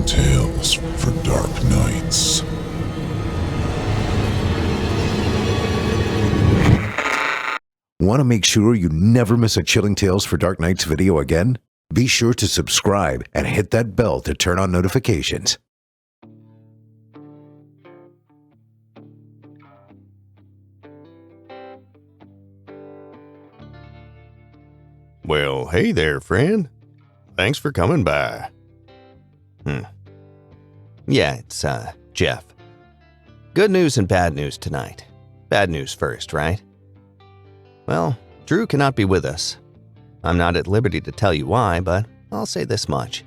Chilling Tales for Dark Nights. Want to make sure you never miss a Chilling Tales for Dark Nights video again? Be sure to subscribe and hit that bell to turn on notifications. Well, hey there, friend. Thanks for coming by. Yeah, it's, Geoff. Good news and bad news tonight. Bad news first, right? Well, Drew cannot be with us. I'm not at liberty to tell you why, but I'll say this much.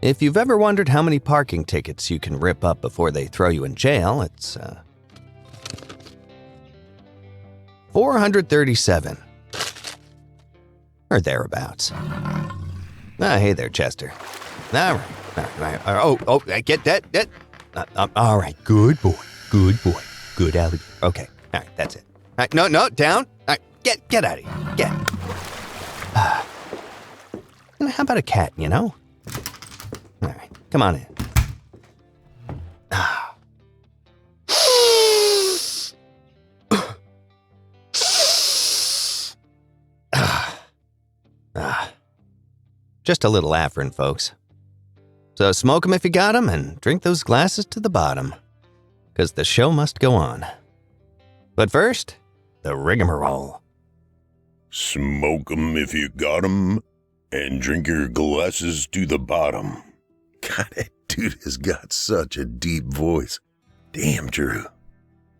If you've ever wondered how many parking tickets you can rip up before they throw you in jail, it's, 437. Or thereabouts. Hey there, Chester. All right. Oh, I get that. All right, good boy. Good alligator. Okay, all right, that's it. All right, no, down. All right, get out of here. Get. How about a cat, you know? All right, come on in. Just a little Afrin, folks. So smoke 'em if you got 'em, and drink those glasses to the bottom, 'cause the show must go on. But first, the rigmarole. Smoke 'em if you got 'em, and drink your glasses to the bottom. God, that dude has got such a deep voice. Damn, Drew.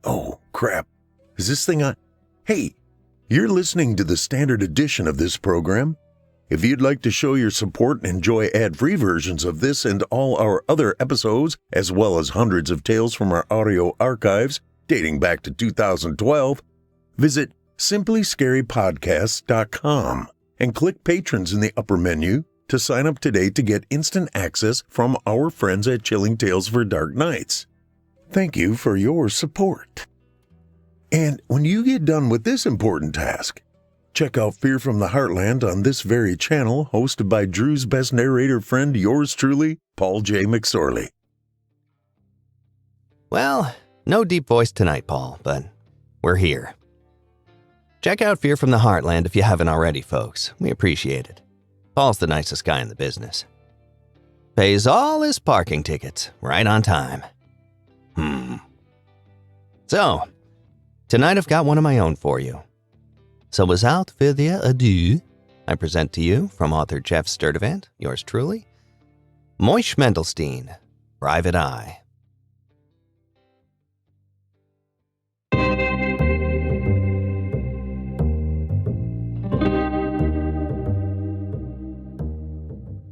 Oh, crap. Is this thing on? Hey, you're listening to the standard edition of this program. If you'd like to show your support and enjoy ad-free versions of this and all our other episodes, as well as hundreds of tales from our audio archives dating back to 2012, visit simplyscarypodcasts.com and click Patrons in the upper menu to sign up today to get instant access from our friends at Chilling Tales for Dark Nights. Thank you for your support. And when you get done with this important task, check out Fear from the Heartland on this very channel, hosted by Drew's best narrator friend, yours truly, Paul J. McSorley. Well, no deep voice tonight, Paul, but we're here. Check out Fear from the Heartland if you haven't already, folks. We appreciate it. Paul's the nicest guy in the business. Pays all his parking tickets right on time. So, tonight I've got one of my own for you. So without further ado, I present to you, from author Geoff Sturtevant, yours truly, Moish Mendelstein, Private Eye.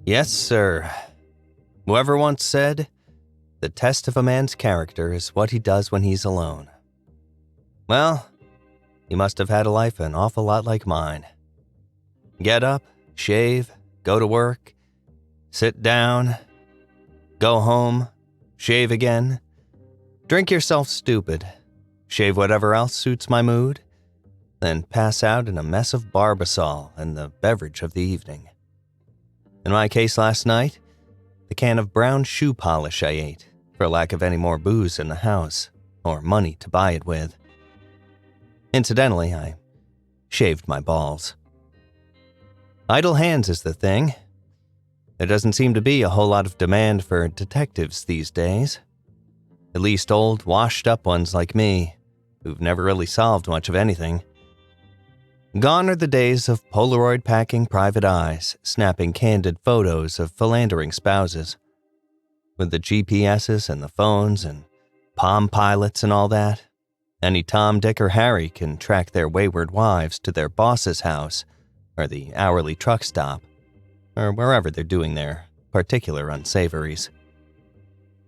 Yes, sir. Whoever once said, the test of a man's character is what he does when he's alone. Well, you must have had a life an awful lot like mine. Get up, shave, go to work, sit down, go home, shave again, drink yourself stupid, shave whatever else suits my mood, then pass out in a mess of Barbasol and the beverage of the evening. In my case last night, the can of brown shoe polish I ate, for lack of any more booze in the house, or money to buy it with. Incidentally, I shaved my balls. Idle hands is the thing. There doesn't seem to be a whole lot of demand for detectives these days. At least old, washed-up ones like me, who've never really solved much of anything. Gone are the days of Polaroid-packing private eyes, snapping candid photos of philandering spouses. With the GPSs and the phones and Palm Pilots and all that, any Tom, Dick, or Harry can track their wayward wives to their boss's house, or the hourly truck stop, or wherever they're doing their particular unsavories.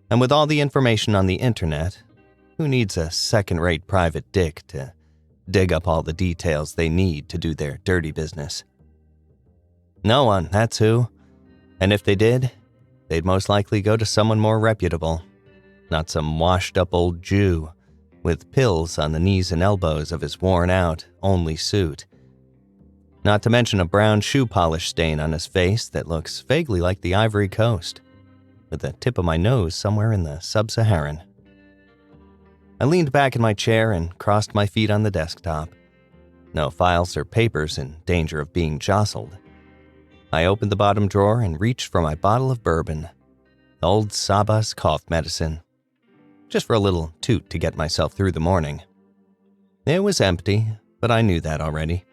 And with all the information on the internet, who needs a second-rate private dick to dig up all the details they need to do their dirty business? No one, that's who. And if they did, they'd most likely go to someone more reputable, not some washed-up old Jew with pills on the knees and elbows of his worn-out, only suit. Not to mention a brown shoe polish stain on his face that looks vaguely like the Ivory Coast. with the tip of my nose somewhere in the sub-Saharan. I leaned back in my chair and crossed my feet on the desktop. No files or papers in danger of being jostled. I opened the bottom drawer and reached for my bottle of bourbon, old Saba's cough medicine, just for a little toot to get myself through the morning. It was empty, but I knew that already.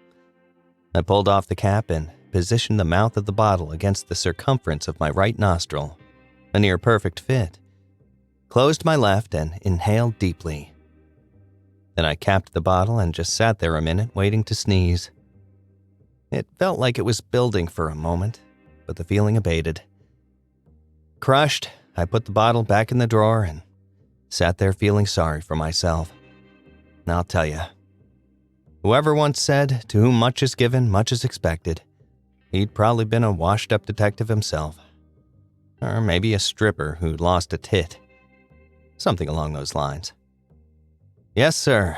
I pulled off the cap and positioned the mouth of the bottle against the circumference of my right nostril, a near perfect fit. Closed my left and inhaled deeply. Then I capped the bottle and just sat there a minute waiting to sneeze. It felt like it was building for a moment, but the feeling abated. Crushed, I put the bottle back in the drawer and sat there feeling sorry for myself. And I'll tell you, whoever once said, "To whom much is given, much is expected," he'd probably been a washed-up detective himself. Or maybe a stripper who'd lost a tit. Something along those lines. Yes, sir.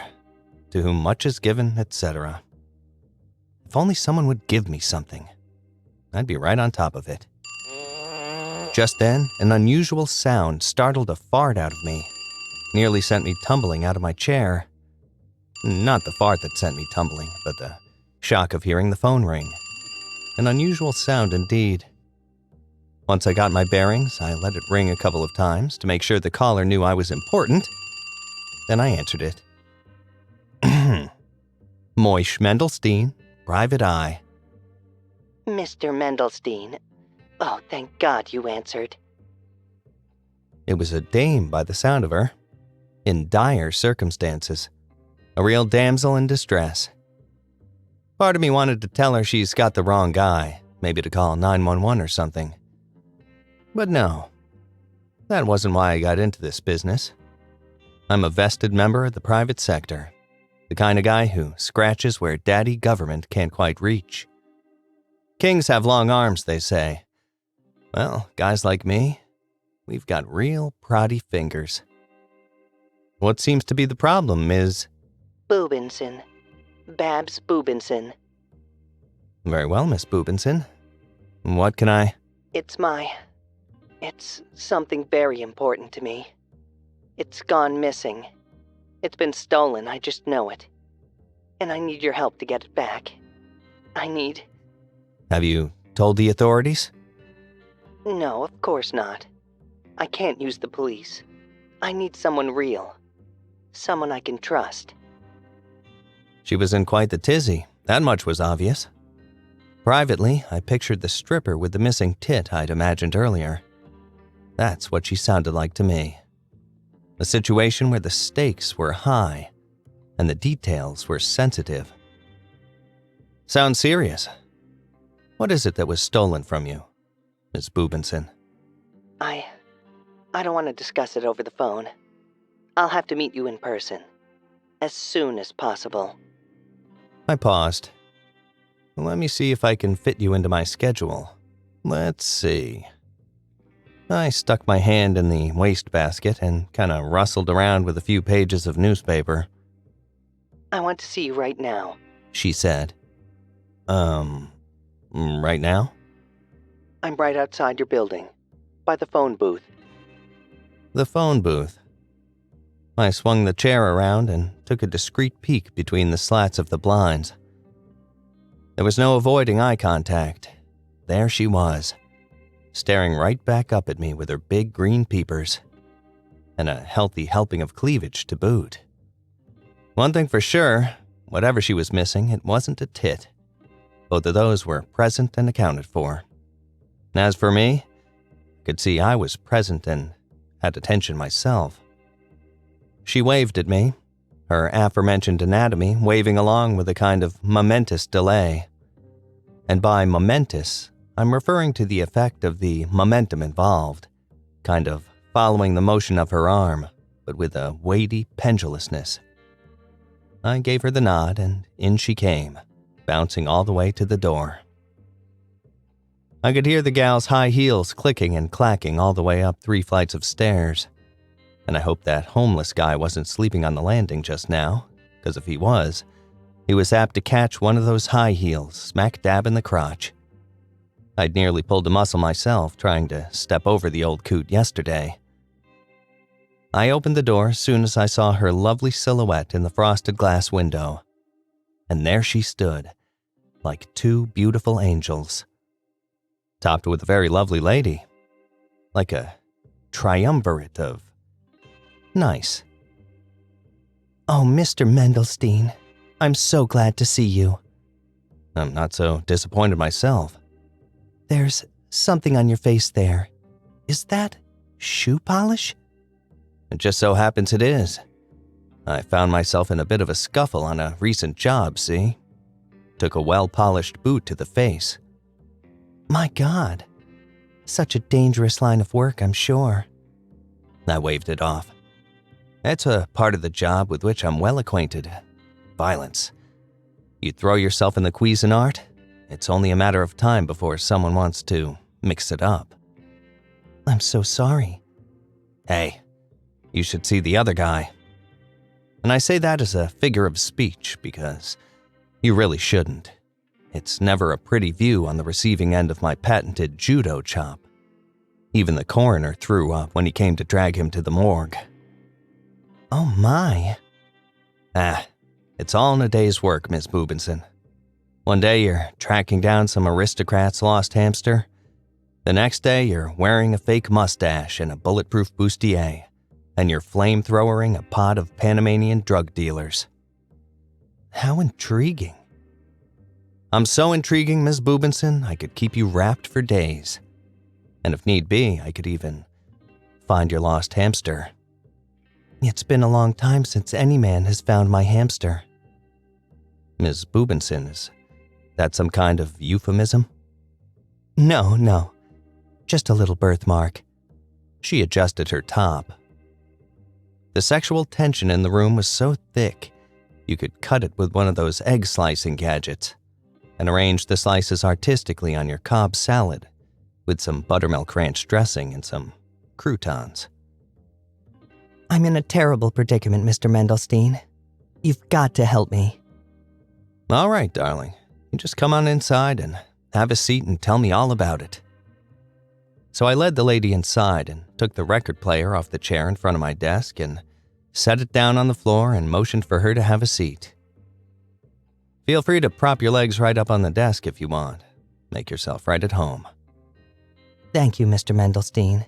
To whom much is given, etc. If only someone would give me something, I'd be right on top of it. Just then, an unusual sound startled a fart out of me. Nearly sent me tumbling out of my chair. Not the fart that sent me tumbling, but the shock of hearing the phone ring. An unusual sound indeed. Once I got my bearings, I let it ring a couple of times to make sure the caller knew I was important. Then I answered it. Moish Mendelstein, Private Eye. Mr. Mendelstein. Oh, thank God you answered. It was a dame by the sound of her. In dire circumstances. A real damsel in distress. Part of me wanted to tell her she's got the wrong guy, maybe to call 911 or something. But no, that wasn't why I got into this business. I'm a vested member of the private sector, the kind of guy who scratches where daddy government can't quite reach. Kings have long arms, they say. Well, guys like me, we've got real proddy fingers. What seems to be the problem is... Boobinson. Babs Boobinson. Very well, Miss Boobinson. What can I... It's something very important to me. It's gone missing. It's been stolen, I just know it. And I need your help to get it back. Have you told the authorities? No, of course not. I can't use the police. I need someone real. Someone I can trust. She was in quite the tizzy. That much was obvious. Privately, I pictured the stripper with the missing tit I'd imagined earlier. That's what she sounded like to me. A situation where the stakes were high and the details were sensitive. Sounds serious. What is it that was stolen from you, Miss Boobinson? I don't want to discuss it over the phone. I'll have to meet you in person. As soon as possible. I paused. Let me see if I can fit you into my schedule. Let's see. I stuck my hand in the wastebasket and kind of rustled around with a few pages of newspaper. I want to see you right now, she said. Right now? I'm right outside your building, by the phone booth. The phone booth. I swung the chair around and took a discreet peek between the slats of the blinds. There was no avoiding eye contact. There she was, staring right back up at me with her big green peepers, and a healthy helping of cleavage to boot. One thing for sure, whatever she was missing, it wasn't a tit. Both of those were present and accounted for. And as for me, I could see I was present and had attention myself. She waved at me, her aforementioned anatomy waving along with a kind of momentous delay. And by momentous, I'm referring to the effect of the momentum involved, kind of following the motion of her arm, but with a weighty pendulousness. I gave her the nod, and in she came, bouncing all the way to the door. I could hear the gal's high heels clicking and clacking all the way up 3 flights of stairs. And I hoped that homeless guy wasn't sleeping on the landing just now, because if he was apt to catch one of those high heels smack dab in the crotch. I'd nearly pulled a muscle myself trying to step over the old coot yesterday. I opened the door as soon as I saw her lovely silhouette in the frosted glass window. And there she stood, like two beautiful angels. Topped with a very lovely lady. Like a triumvirate of nice. Oh, Mr. Mendelstein, I'm so glad to see you. I'm not so disappointed myself. There's something on your face there. Is that shoe polish? It just so happens it is. I found myself in a bit of a scuffle on a recent job, see? Took a well-polished boot to the face. My God. Such a dangerous line of work, I'm sure. I waved it off. It's a part of the job with which I'm well acquainted. Violence. You throw yourself in the Cuisinart, it's only a matter of time before someone wants to mix it up. I'm so sorry. Hey, you should see the other guy. And I say that as a figure of speech because you really shouldn't. It's never a pretty view on the receiving end of my patented judo chop. Even the coroner threw up when he came to drag him to the morgue. Oh my. It's all in a day's work, Miss Boobinson. One day you're tracking down some aristocrat's lost hamster. The next day you're wearing a fake mustache and a bulletproof bustier, and you're flamethrowering a pod of Panamanian drug dealers. How intriguing. I'm so intriguing, Miss Boobinson, I could keep you wrapped for days. And if need be, I could even find your lost hamster. It's been a long time since any man has found my hamster. Miss Boobinson, is that some kind of euphemism? No. Just a little birthmark. She adjusted her top. The sexual tension in the room was so thick, you could cut it with one of those egg-slicing gadgets and arrange the slices artistically on your Cobb salad with some buttermilk ranch dressing and some croutons. I'm in a terrible predicament, Mr. Mendelstein. You've got to help me. All right, darling. You just come on inside and have a seat and tell me all about it. So I led the lady inside and took the record player off the chair in front of my desk and set it down on the floor and motioned for her to have a seat. Feel free to prop your legs right up on the desk if you want. Make yourself right at home. Thank you, Mr. Mendelstein.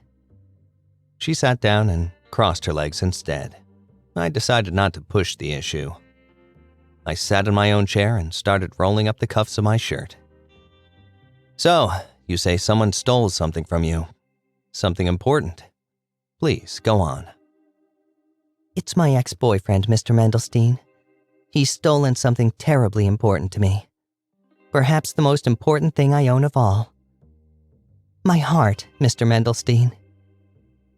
She sat down and crossed her legs instead. I decided not to push the issue. I sat in my own chair and started rolling up the cuffs of my shirt. So, you say someone stole something from you. Something important. Please, go on. It's my ex-boyfriend, Mr. Mendelstein. He's stolen something terribly important to me. Perhaps the most important thing I own of all. My heart, Mr. Mendelstein.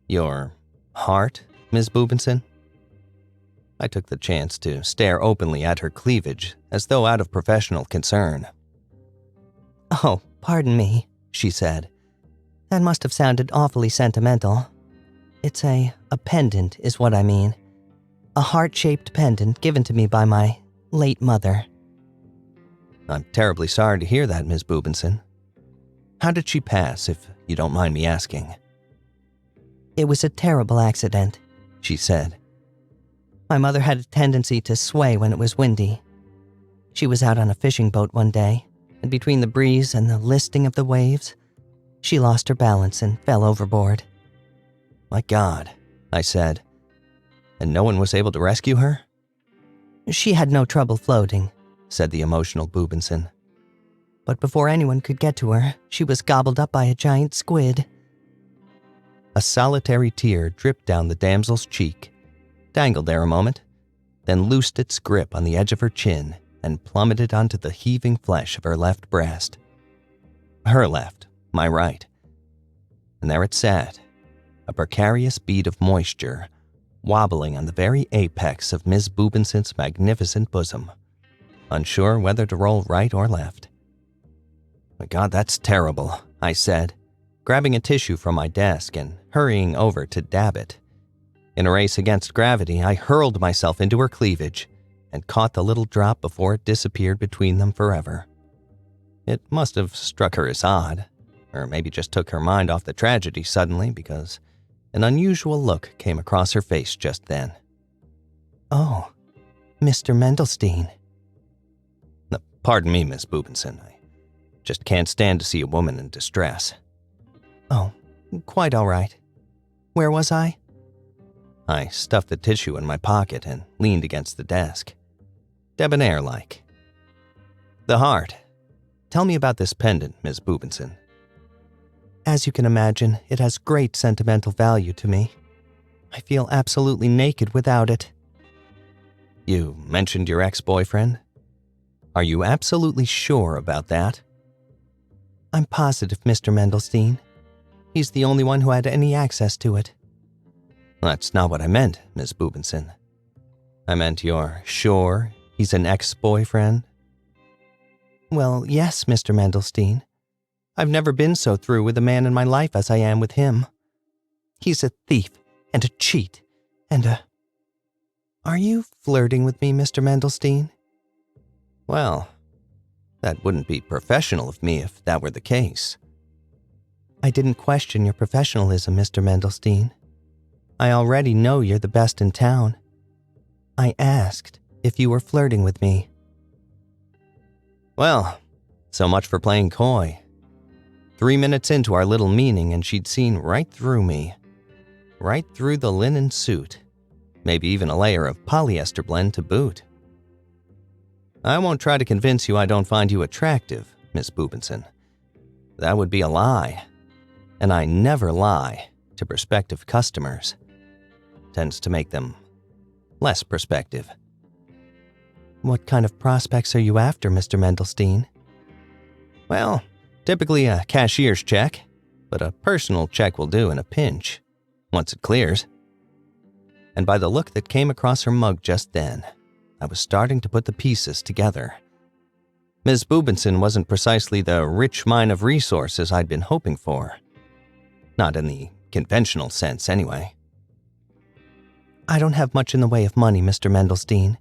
Your heart, Miss Boobinson? I took the chance to stare openly at her cleavage, as though out of professional concern. Oh, pardon me, she said. That must have sounded awfully sentimental. It's a pendant, is what I mean. A heart-shaped pendant given to me by my late mother. I'm terribly sorry to hear that, Miss Boobinson. How did she pass, if you don't mind me asking? It was a terrible accident, she said. My mother had a tendency to sway when it was windy. She was out on a fishing boat one day, and between the breeze and the listing of the waves, she lost her balance and fell overboard. My God, I said. And no one was able to rescue her? She had no trouble floating, said the emotional Boobinson. But before anyone could get to her, she was gobbled up by a giant squid. A solitary tear dripped down the damsel's cheek, dangled there a moment, then loosed its grip on the edge of her chin and plummeted onto the heaving flesh of her left breast. Her left, my right. And there it sat, a precarious bead of moisture, wobbling on the very apex of Miss Boobinson's magnificent bosom, unsure whether to roll right or left. My God, that's terrible, I said, grabbing a tissue from my desk and hurrying over to dab it. In a race against gravity, I hurled myself into her cleavage and caught the little drop before it disappeared between them forever. It must have struck her as odd, or maybe just took her mind off the tragedy suddenly because an unusual look came across her face just then. Oh, Mr. Mendelstein. Pardon me, Miss Boobinson. I just can't stand to see a woman in distress. Oh, quite all right. Where was I? I stuffed the tissue in my pocket and leaned against the desk. Debonair-like. The heart. Tell me about this pendant, Miss Boobinson. As you can imagine, it has great sentimental value to me. I feel absolutely naked without it. You mentioned your ex-boyfriend? Are you absolutely sure about that? I'm positive, Mr. Mendelstein. He's the only one who had any access to it. That's not what I meant, Miss Boobinson. I meant you're sure he's an ex-boyfriend? Well, yes, Mr. Mendelstein. I've never been so through with a man in my life as I am with him. He's a thief and a cheat and a... Are you flirting with me, Mr. Mendelstein? Well, that wouldn't be professional of me if that were the case. I didn't question your professionalism, Mr. Mendelstein. I already know you're the best in town. I asked if you were flirting with me. Well, so much for playing coy. 3 minutes into our little meeting and she'd seen right through me. Right through the linen suit. Maybe even a layer of polyester blend to boot. I won't try to convince you I don't find you attractive, Miss Boobinson. That would be a lie. And I never lie to prospective customers. Tends to make them less prospective. What kind of prospects are you after, Mr. Mendelstein? Well, typically a cashier's check, but a personal check will do in a pinch, once it clears. And by the look that came across her mug just then, I was starting to put the pieces together. Ms. Boobinson wasn't precisely the rich mine of resources I'd been hoping for. Not in the conventional sense, anyway. I don't have much in the way of money, Mr. Mendelstein.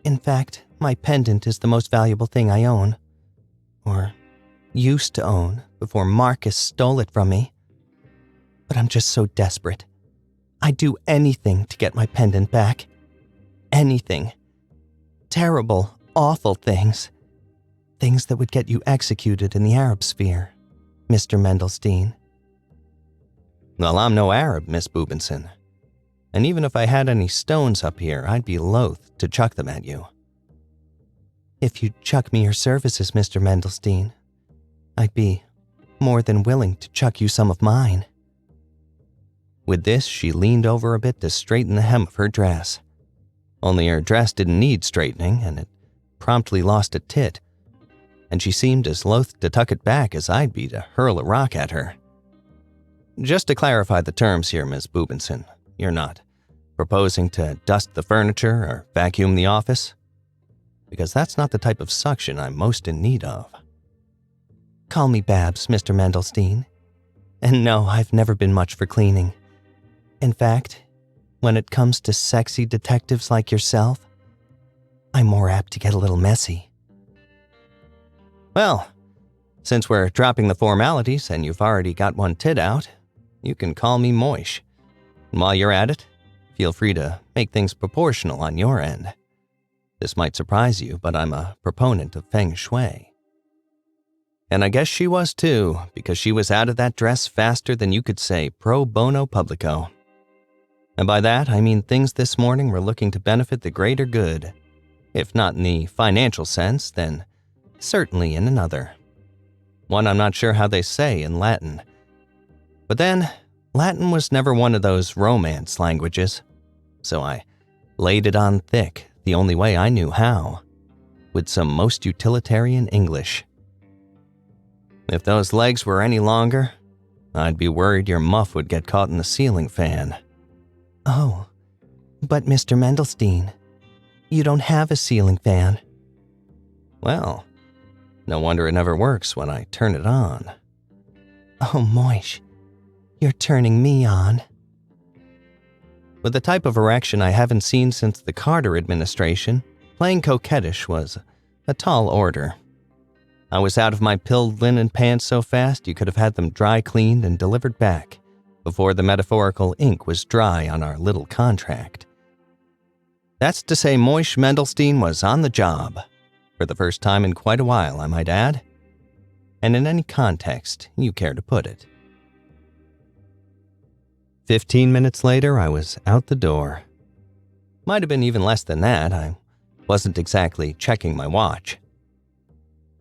In fact, my pendant is the most valuable thing I own. Or used to own before Marcus stole it from me. But I'm just so desperate. I'd do anything to get my pendant back. Anything. Terrible, awful things. Things that would get you executed in the Arab sphere, Mr. Mendelstein. Well, I'm no Arab, Miss Boobinson. And even if I had any stones up here, I'd be loath to chuck them at you. If you'd chuck me your services, Mr. Mendelstein, I'd be more than willing to chuck you some of mine. With this, she leaned over a bit to straighten the hem of her dress. Only her dress didn't need straightening, and it promptly lost a tit, and she seemed as loath to tuck it back as I'd be to hurl a rock at her. Just to clarify the terms here, Miss Boobinson, you're not proposing to dust the furniture or vacuum the office? Because that's not the type of suction I'm most in need of. Call me Babs, Mr. Mendelstein. And no, I've never been much for cleaning. In fact, when it comes to sexy detectives like yourself, I'm more apt to get a little messy. Well, since we're dropping the formalities and you've already got one tit out, you can call me Moish. And while you're at it, feel free to make things proportional on your end. This might surprise you, but I'm a proponent of feng shui. And I guess she was too, because she was out of that dress faster than you could say pro bono publico. And by that, I mean things this morning were looking to benefit the greater good. If not in the financial sense, then certainly in another. One I'm not sure how they say in Latin. But then, Latin was never one of those romance languages. So I laid it on thick the only way I knew how, with some most utilitarian English. If those legs were any longer, I'd be worried your muff would get caught in the ceiling fan. Oh, but Mr. Mendelstein, you don't have a ceiling fan. Well, no wonder it never works when I turn it on. Oh, Moish, you're turning me on. With the type of erection I haven't seen since the Carter administration, playing coquettish was a tall order. I was out of my pilled linen pants so fast you could have had them dry cleaned and delivered back before the metaphorical ink was dry on our little contract. That's to say Moish Mendelstein was on the job, for the first time in quite a while, I might add, and in any context you care to put it. 15 minutes later, I was out the door. Might have been even less than that. I wasn't exactly checking my watch.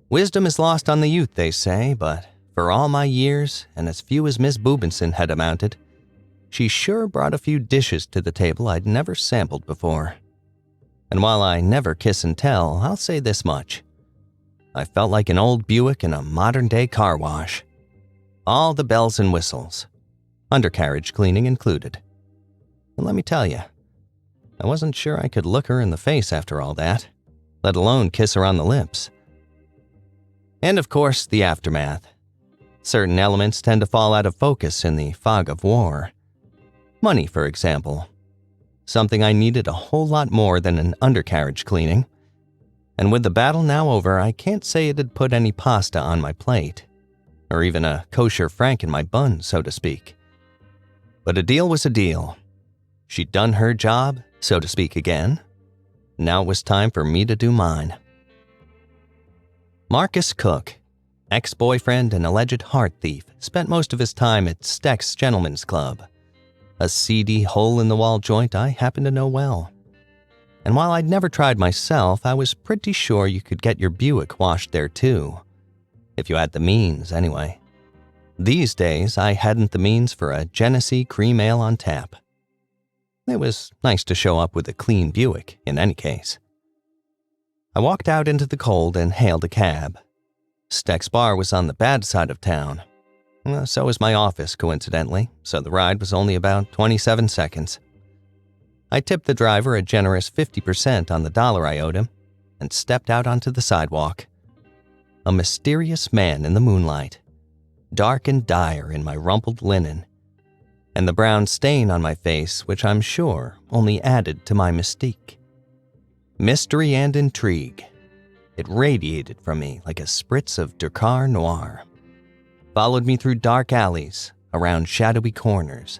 Wisdom is lost on the youth, they say, but for all my years, and as few as Miss Boobinson had amounted, she sure brought a few dishes to the table I'd never sampled before. And while I never kiss and tell, I'll say this much. I felt like an old Buick in a modern-day car wash. All the bells and whistles, undercarriage cleaning included. And let me tell you, I wasn't sure I could look her in the face after all that, let alone kiss her on the lips. And of course, the aftermath. Certain elements tend to fall out of focus in the fog of war. Money, for example. Something I needed a whole lot more than an undercarriage cleaning. And with the battle now over, I can't say it had put any pasta on my plate, or even a kosher frank in my bun, so to speak. But a deal was a deal. She'd done her job, so to speak, again. Now it was time for me to do mine. Marcus Cook, ex-boyfriend and alleged heart thief, spent most of his time at Steck's Gentlemen's Club, a seedy hole-in-the-wall joint I happen to know well. And while I'd never tried myself, I was pretty sure you could get your Buick washed there too. If you had the means, anyway. These days, I hadn't the means for a Genesee cream ale on tap. It was nice to show up with a clean Buick, in any case. I walked out into the cold and hailed a cab. Steck's bar was on the bad side of town. So was my office, coincidentally, so the ride was only about 27 seconds. I tipped the driver a generous 50% on the dollar I owed him and stepped out onto the sidewalk. A mysterious man in the moonlight, dark and dire in my rumpled linen, and the brown stain on my face, which I'm sure only added to my mystique. Mystery and intrigue. It radiated from me like a spritz of Dakar Noir. Followed me through dark alleys, around shadowy corners,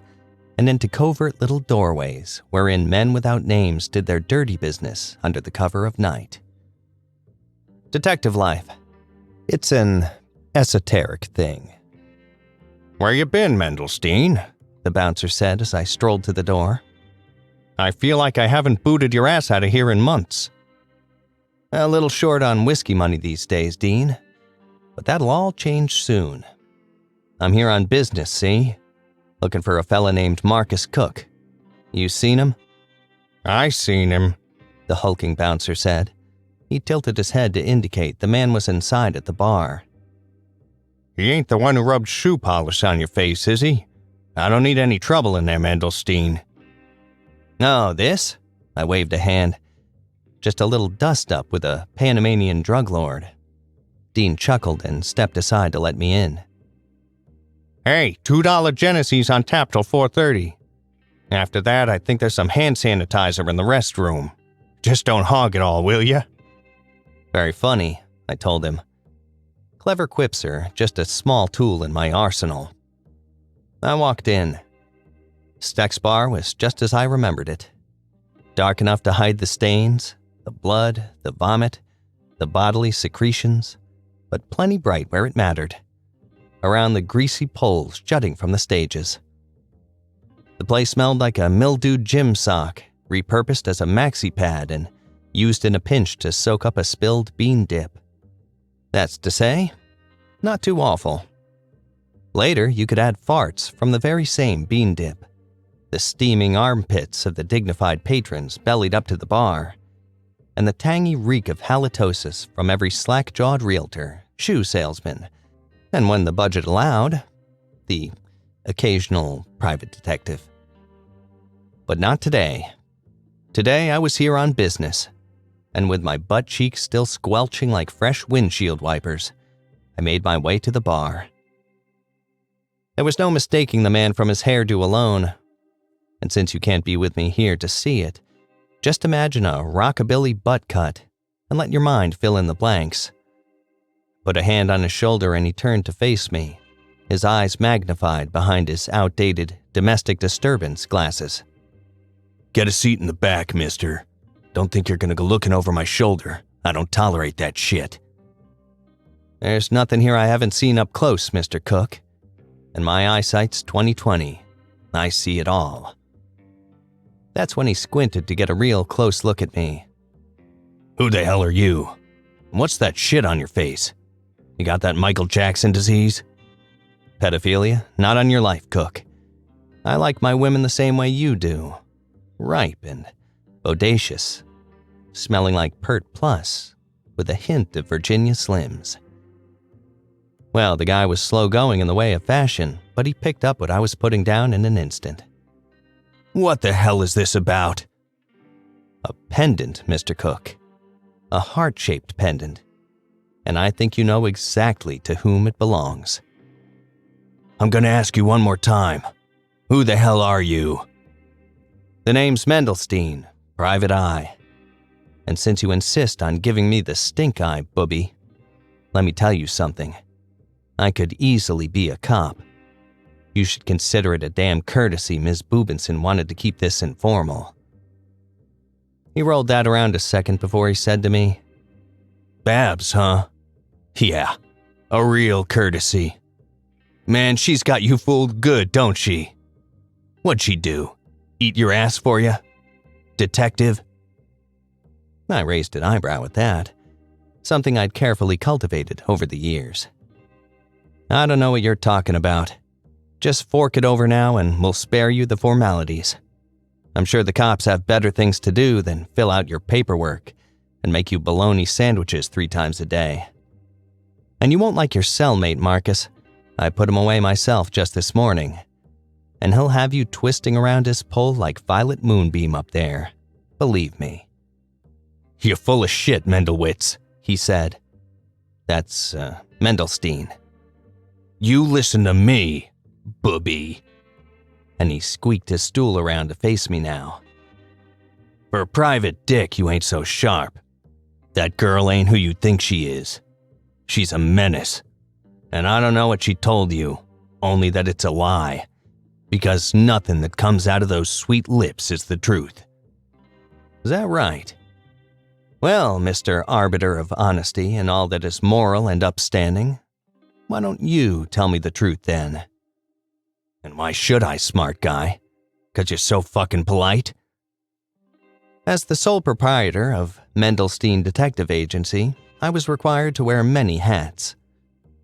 and into covert little doorways wherein men without names did their dirty business under the cover of night. Detective life. It's an esoteric thing. "Where you been, Mendelstein?" the bouncer said as I strolled to the door. "I feel like I haven't booted your ass out of here in months." "A little short on whiskey money these days, Dean. But that'll all change soon. I'm here on business, see? Looking for a fella named Marcus Cook. You seen him?" "I seen him," the hulking bouncer said. He tilted his head to indicate the man was inside at the bar. "He ain't the one who rubbed shoe polish on your face, is he? I don't need any trouble in there, Mendelstein." "Oh, this?" I waved a hand. "Just a little dust-up with a Panamanian drug lord." Dean chuckled and stepped aside to let me in. "Hey, $2 Genesees on tap till 4:30. After that, I think there's some hand sanitizer in the restroom. Just don't hog it all, will ya?" "Very funny," I told him. Clever quips are just a small tool in my arsenal. I walked in. Steck's bar was just as I remembered it. Dark enough to hide the stains, the blood, the vomit, the bodily secretions, but plenty bright where it mattered, around the greasy poles jutting from the stages. The place smelled like a mildewed gym sock, repurposed as a maxi pad and used in a pinch to soak up a spilled bean dip. That's to say, not too awful. Later, you could add farts from the very same bean dip. The steaming armpits of the dignified patrons bellied up to the bar, and the tangy reek of halitosis from every slack-jawed realtor, shoe salesman, and when the budget allowed, the occasional private detective. But not today. Today I was here on business, and with my butt cheeks still squelching like fresh windshield wipers, I made my way to the bar. There was no mistaking the man from his hairdo alone, and since you can't be with me here to see it, just imagine a rockabilly butt cut and let your mind fill in the blanks. put a hand on his shoulder, and he turned to face me, his eyes magnified behind his outdated domestic disturbance glasses. "Get a seat in the back, mister. Don't think you're gonna go looking over my shoulder. I don't tolerate that shit." "There's nothing here I haven't seen up close, Mr. Cook. And my eyesight's 20/20. I see it all." That's when he squinted to get a real close look at me. "Who the hell are you? What's that shit on your face? You got that Michael Jackson disease?" "Pedophilia? Not on your life, Cook. I like my women the same way you do. Ripe and bodacious, smelling like Pert Plus, with a hint of Virginia Slims." Well, the guy was slow going in the way of fashion, but he picked up what I was putting down in an instant. "What the hell is this about?" "A pendant, Mr. Cook. A heart-shaped pendant. And I think you know exactly to whom it belongs." "I'm gonna ask you one more time. Who the hell are you?" "The name's Mendelstein, Private Eye. And since you insist on giving me the stink eye, booby, let me tell you something. I could easily be a cop. You should consider it a damn courtesy Ms. Boobinson wanted to keep this informal." He rolled that around a second before he said to me, "Babs, huh? Yeah, a real courtesy. Man, she's got you fooled good, don't she? What'd she do? Eat your ass for you? Detective?" I raised an eyebrow at that, something I'd carefully cultivated over the years. "I don't know what you're talking about. Just fork it over now and we'll spare you the formalities. I'm sure the cops have better things to do than fill out your paperwork and make you bologna sandwiches 3 times a day. And you won't like your cellmate, Marcus. I put him away myself just this morning. And he'll have you twisting around his pole like Violet Moonbeam up there. Believe me." "You're full of shit, Mendelwitz," he said. That's, Mendelstein. "You listen to me, booby." And he squeaked his stool around to face me now. "For a private dick, you ain't so sharp. That girl ain't who you think she is. She's a menace. And I don't know what she told you, only that it's a lie. Because nothing that comes out of those sweet lips is the truth." "Is that right? Well, Mr. Arbiter of Honesty and all that is moral and upstanding, why don't you tell me the truth then?" "And why should I, smart guy? 'Cause you're so fucking polite?" As the sole proprietor of Mendelstein Detective Agency, I was required to wear many hats,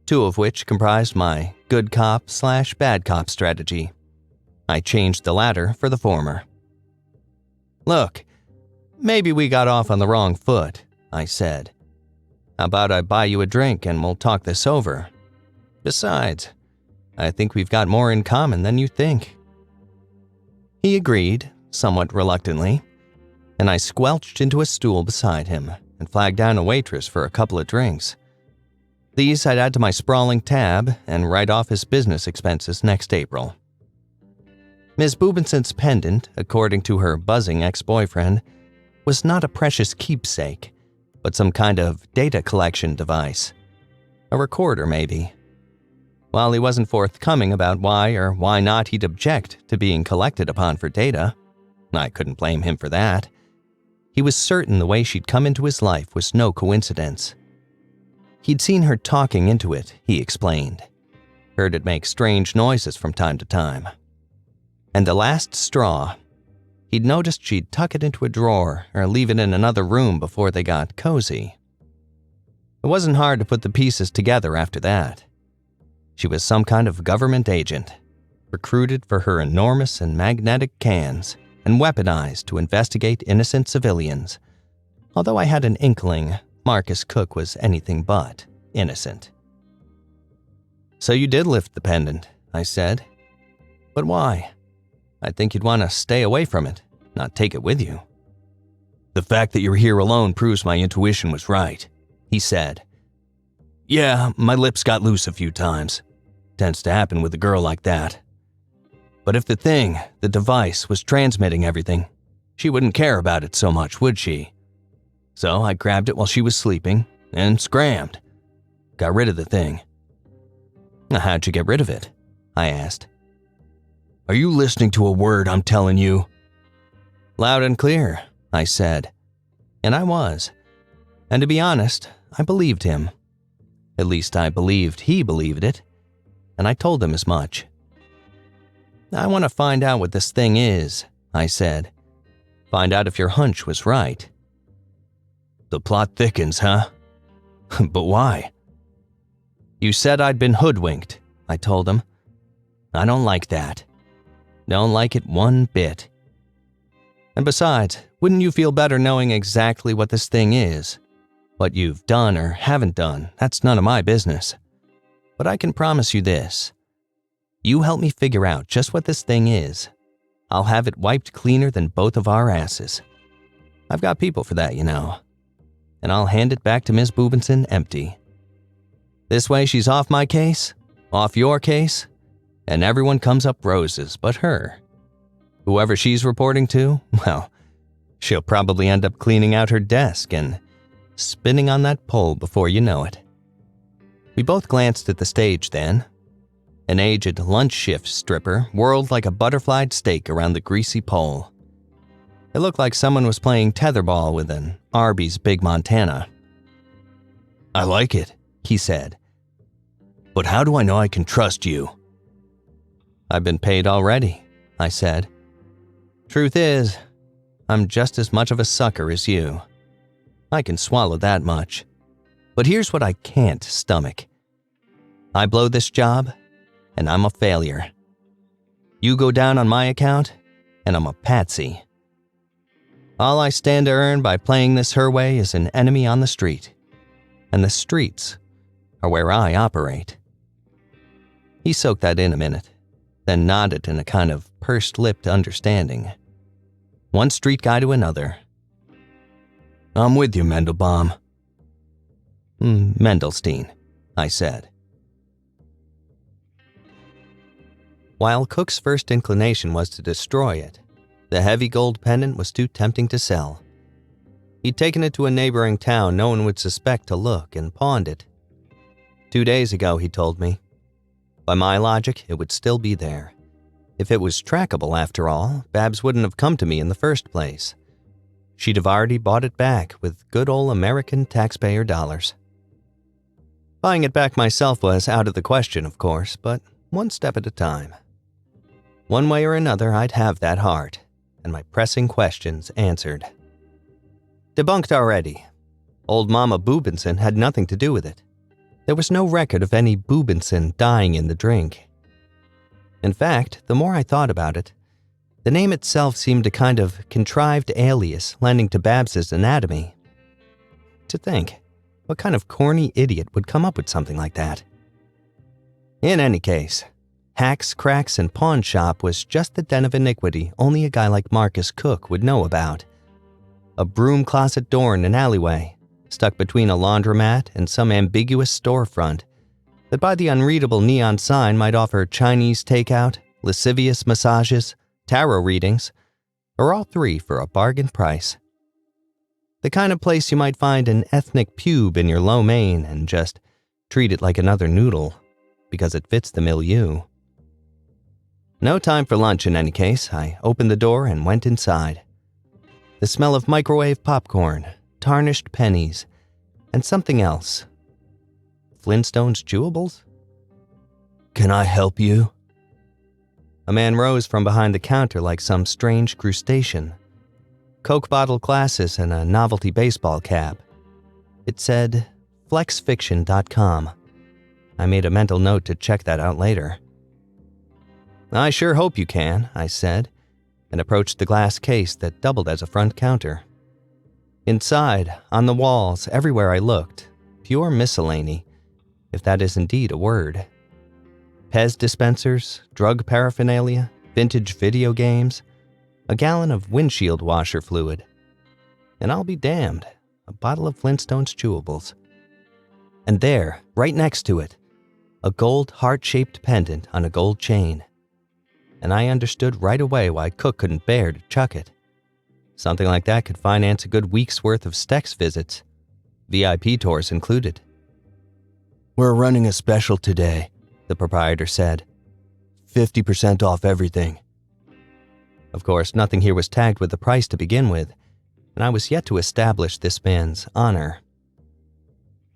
2 of which comprised my good cop/bad cop strategy. I changed the latter for the former. "Look, maybe we got off on the wrong foot," I said. "How about I buy you a drink and we'll talk this over? Besides, I think we've got more in common than you think." He agreed, somewhat reluctantly, and I squelched into a stool beside him and flagged down a waitress for a couple of drinks. These I'd add to my sprawling tab and write off his business expenses next April. Ms. Boobinson's pendant, according to her buzzing ex-boyfriend, was not a precious keepsake, but some kind of data collection device. A recorder, maybe. While he wasn't forthcoming about why or why not he'd object to being collected upon for data, I couldn't blame him for that. He was certain the way she'd come into his life was no coincidence. He'd seen her talking into it, he explained. Heard it make strange noises from time to time. And the last straw, he'd noticed she'd tuck it into a drawer or leave it in another room before they got cozy. It wasn't hard to put the pieces together after that. She was some kind of government agent, recruited for her enormous and magnetic cans and weaponized to investigate innocent civilians, although I had an inkling Marcus Cook was anything but innocent. "So you did lift the pendant," I said. "But why? I think you'd want to stay away from it, not take it with you." "The fact that you're here alone proves my intuition was right," he said. "Yeah, my lips got loose a few times. Tends to happen with a girl like that. But if the device, was transmitting everything, she wouldn't care about it so much, would she? So I grabbed it while she was sleeping and scrammed. Got rid of the thing. How'd you get rid of it? I asked. Are you listening to a word I'm telling you? Loud and clear, I said. And I was. And to be honest, I believed him. At least I believed he believed it. And I told him as much. I want to find out what this thing is, I said. Find out if your hunch was right. The plot thickens, huh? But why? You said I'd been hoodwinked, I told him. I don't like that. Don't like it one bit. And besides, wouldn't you feel better knowing exactly what this thing is? What you've done or haven't done, that's none of my business. But I can promise you this. You help me figure out just what this thing is. I'll have it wiped cleaner than both of our asses. I've got people for that, you know. And I'll hand it back to Ms. Boobinson empty. This way she's off my case, off your case, and everyone comes up roses but her. Whoever she's reporting to, well, she'll probably end up cleaning out her desk and spinning on that pole before you know it. We both glanced at the stage then. An aged lunch shift stripper whirled like a butterflied steak around the greasy pole. It looked like someone was playing tetherball with an Arby's Big Montana. I like it, he said. But how do I know I can trust you? I've been paid already, I said. Truth is, I'm just as much of a sucker as you. I can swallow that much. But here's what I can't stomach. I blow this job, and I'm a failure. You go down on my account, and I'm a patsy. All I stand to earn by playing this her way is an enemy on the street. And the streets are where I operate. He soaked that in a minute, then nodded in a kind of pursed-lipped understanding. One street guy to another. I'm with you, Mendelbaum. Mendelstein, I said. While Cook's first inclination was to destroy it, the heavy gold pendant was too tempting to sell. He'd taken it to a neighboring town no one would suspect to look and pawned it. 2 days ago, he told me. By my logic, it would still be there. If it was trackable, after all, Babs wouldn't have come to me in the first place. She'd have already bought it back with good old American taxpayer dollars. Buying it back myself was out of the question, of course, but one step at a time. One way or another, I'd have that heart, and my pressing questions answered. Debunked already. Old Mama Boobinson had nothing to do with it. There was no record of any Boobinson dying in the drink. In fact, the more I thought about it, the name itself seemed a kind of contrived alias lending to Babs's anatomy. To think, what kind of corny idiot would come up with something like that? In any case, Hacks, Cracks, and Pawn Shop was just the den of iniquity only a guy like Marcus Cook would know about. A broom closet door in an alleyway, stuck between a laundromat and some ambiguous storefront, that by the unreadable neon sign might offer Chinese takeout, lascivious massages, tarot readings, or all three for a bargain price. The kind of place you might find an ethnic pube in your lo mein and just treat it like another noodle, because it fits the milieu. No time for lunch in any case. I opened the door and went inside. The smell of microwave popcorn, tarnished pennies, and something else. Flintstone's Chewables? Can I help you? A man rose from behind the counter like some strange crustacean. Coke bottle glasses and a novelty baseball cap. It said flexfiction.com. I made a mental note to check that out later. I sure hope you can, I said, and approached the glass case that doubled as a front counter. Inside, on the walls, everywhere I looked, pure miscellany, if that is indeed a word. Pez dispensers, drug paraphernalia, vintage video games, a gallon of windshield washer fluid. And I'll be damned, a bottle of Flintstone's Chewables. And there, right next to it, a gold heart-shaped pendant on a gold chain. And I understood right away why Cook couldn't bear to chuck it. Something like that could finance a good week's worth of Stex visits, VIP tours included. We're running a special today, the proprietor said. 50% off everything. Of course, nothing here was tagged with the price to begin with, and I was yet to establish this man's honor.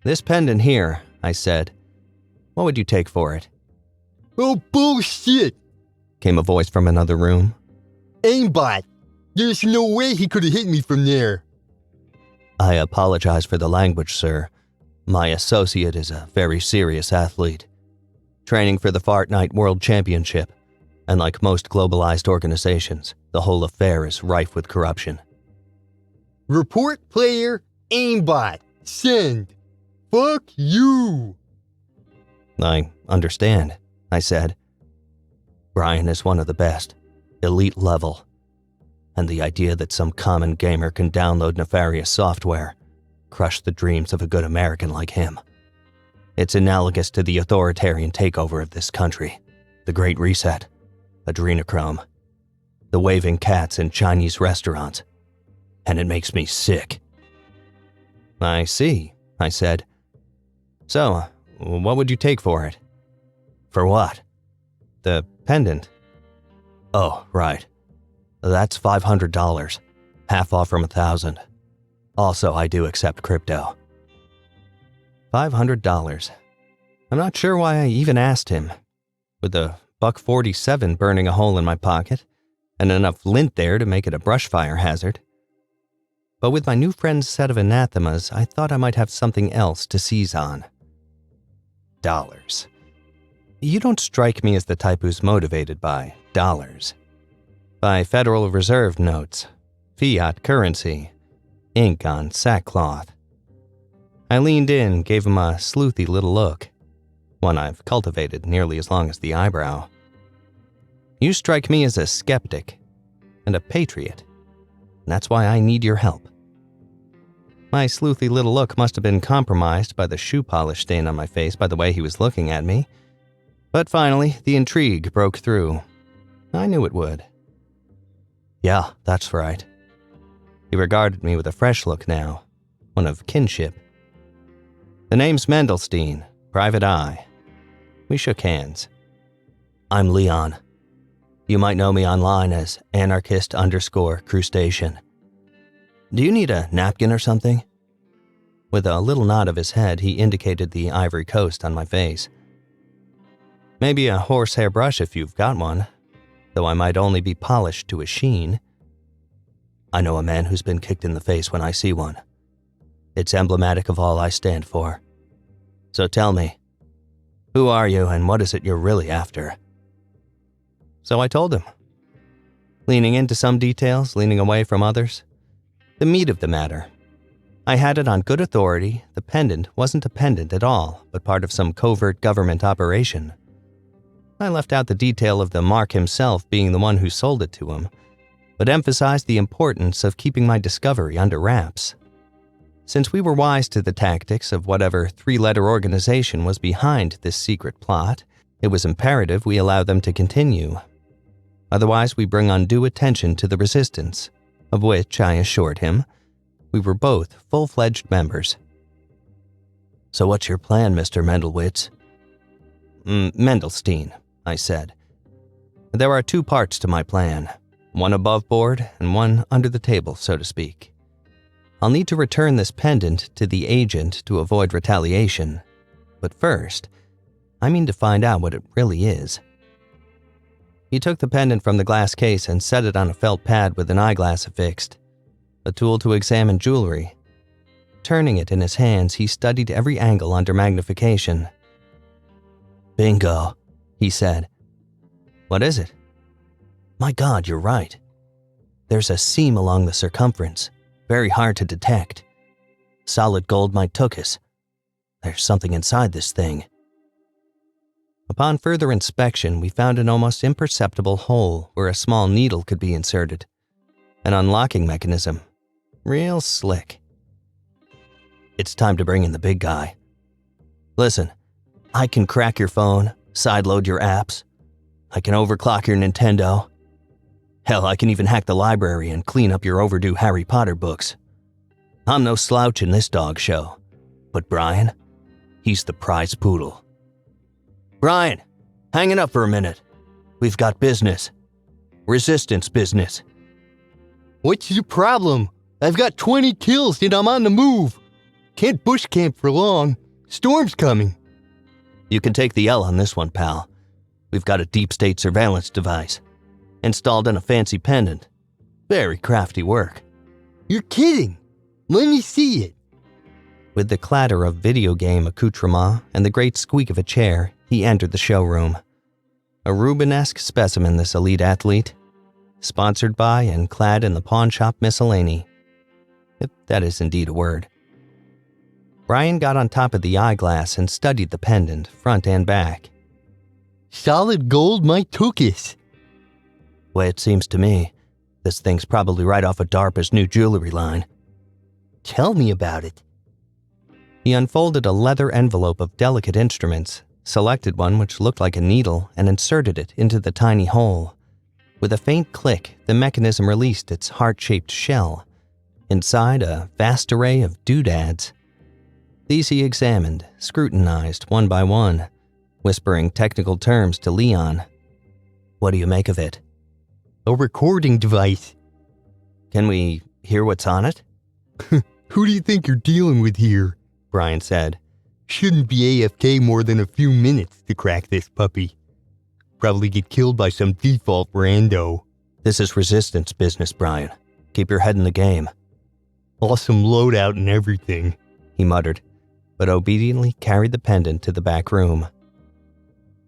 This pendant here, I said. What would you take for it? Oh, bullshit, Came a voice from another room. aimbot. There's no way he could have hit me from there. I apologize for the language, sir. My associate is a very serious athlete, training for the Fortnite World Championship, and like most globalized organizations, the whole affair is rife with corruption. Report player, aimbot, send. Fuck you. I understand, I said. Brian is one of the best, elite level, and the idea that some common gamer can download nefarious software, crush the dreams of a good American like him. It's analogous to the authoritarian takeover of this country, the Great Reset, adrenochrome, the waving cats in Chinese restaurants, and it makes me sick. I see, I said. So, what would you take for it? For what? The pendant. Oh, right. That's $500, half off from $1,000. Also, I do accept crypto. $500. I'm not sure why I even asked him. With a $1.47 burning a hole in my pocket, and enough lint there to make it a brush fire hazard. But with my new friend's set of anathemas, I thought I might have something else to seize on. Dollars. You don't strike me as the type who's motivated by dollars. By Federal Reserve notes, fiat currency, ink on sackcloth. I leaned in, gave him a sleuthy little look, one I've cultivated nearly as long as the eyebrow. You strike me as a skeptic and a patriot, and that's why I need your help. My sleuthy little look must have been compromised by the shoe polish stain on my face by the way he was looking at me. But finally, the intrigue broke through. I knew it would. Yeah, that's right. He regarded me with a fresh look now, one of kinship. The name's Mendelstein, private eye. We shook hands. I'm Leon. You might know me online as anarchist_crustacean. Do you need a napkin or something? With a little nod of his head, he indicated the ivory coast on my face. Maybe a horsehair brush if you've got one, though I might only be polished to a sheen. I know a man who's been kicked in the face when I see one. It's emblematic of all I stand for. So tell me, who are you and what is it you're really after? So I told him, leaning into some details, leaning away from others. The meat of the matter. I had it on good authority the pendant wasn't a pendant at all, but part of some covert government operation. I left out the detail of the mark himself being the one who sold it to him, but emphasized the importance of keeping my discovery under wraps. Since we were wise to the tactics of whatever three-letter organization was behind this secret plot, it was imperative we allow them to continue. Otherwise, we bring undue attention to the resistance, of which, I assured him, we were both full-fledged members. So what's your plan, Mr. Mendelwitz? Mendelstein, I said. There are two parts to my plan, one above board and one under the table, so to speak. I'll need to return this pendant to the agent to avoid retaliation, but first, I mean to find out what it really is. He took the pendant from the glass case and set it on a felt pad with an eyeglass affixed, a tool to examine jewelry. Turning it in his hands, he studied every angle under magnification. Bingo, he said. What is it? My God, you're right. There's a seam along the circumference, very hard to detect. Solid gold might took us. There's something inside this thing. Upon further inspection, we found an almost imperceptible hole where a small needle could be inserted. An unlocking mechanism. Real slick. It's time to bring in the big guy. Listen, I can crack your phone, sideload your apps. I can overclock your Nintendo. Hell, I can even hack the library and clean up your overdue Harry Potter books. I'm no slouch in this dog show. But Brian? He's the prize poodle. Brian, hang it up for a minute. We've got business. Resistance business. What's the problem? I've got 20 kills and I'm on the move. Can't bush camp for long. Storm's coming. You can take the L on this one, pal. We've got a deep state surveillance device. Installed in a fancy pendant. Very crafty work. You're kidding. Let me see it. With the clatter of video game accoutrement and the great squeak of a chair, he entered the showroom. A Rubenesque specimen, this elite athlete. Sponsored by and clad in the pawn shop miscellany. If that is indeed a word. Brian got on top of the eyeglass and studied the pendant, front and back. Solid gold my tukis. Way it seems to me, this thing's probably right off of DARPA's new jewelry line. Tell me about it. He unfolded a leather envelope of delicate instruments, selected one which looked like a needle, and inserted it into the tiny hole. With a faint click, the mechanism released its heart-shaped shell. Inside, a vast array of doodads. These he examined, scrutinized one by one, whispering technical terms to Leon. What do you make of it? A recording device. Can we hear what's on it? Who do you think you're dealing with here? Brian said. Shouldn't be AFK more than a few minutes to crack this puppy. Probably get killed by some default rando. This is resistance business, Brian. Keep your head in the game. Awesome loadout and everything, he muttered, but obediently carried the pendant to the back room.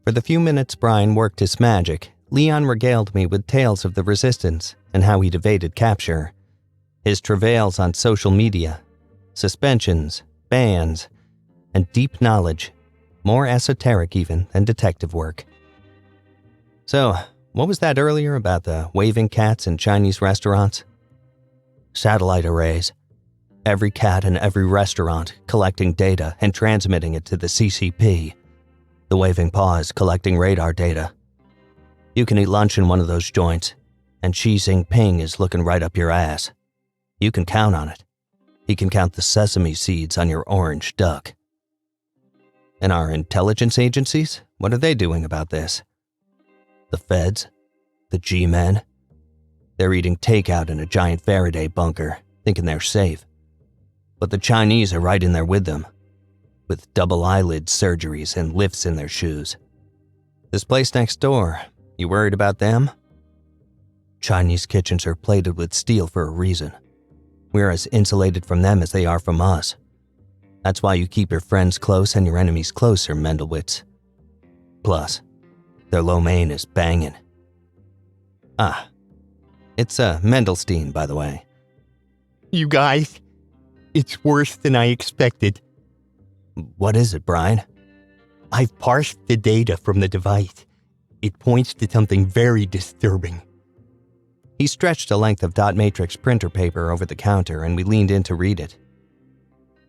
For the few minutes Brian worked his magic, Leon regaled me with tales of the resistance and how he'd evaded capture. His travails on social media, suspensions, bans, and deep knowledge, more esoteric even than detective work. So, what was that earlier about the waving cats in Chinese restaurants? Satellite arrays. Every cat in every restaurant collecting data and transmitting it to the CCP. The waving paws collecting radar data. You can eat lunch in one of those joints, and Xi Jinping is looking right up your ass. You can count on it. He can count the sesame seeds on your orange duck. And our intelligence agencies, what are they doing about this? The feds? The G-men? They're eating takeout in a giant Faraday bunker, thinking they're safe. But the Chinese are right in there with them, with double eyelid surgeries and lifts in their shoes. This place next door, you worried about them? Chinese kitchens are plated with steel for a reason. We're as insulated from them as they are from us. That's why you keep your friends close and your enemies closer, Mendelwitz. Plus, their lo mein is banging. Ah, it's Mendelstein, by the way. You guys, it's worse than I expected. What is it, Brian? I've parsed the data from the device. It points to something very disturbing. He stretched a length of dot matrix printer paper over the counter and we leaned in to read it.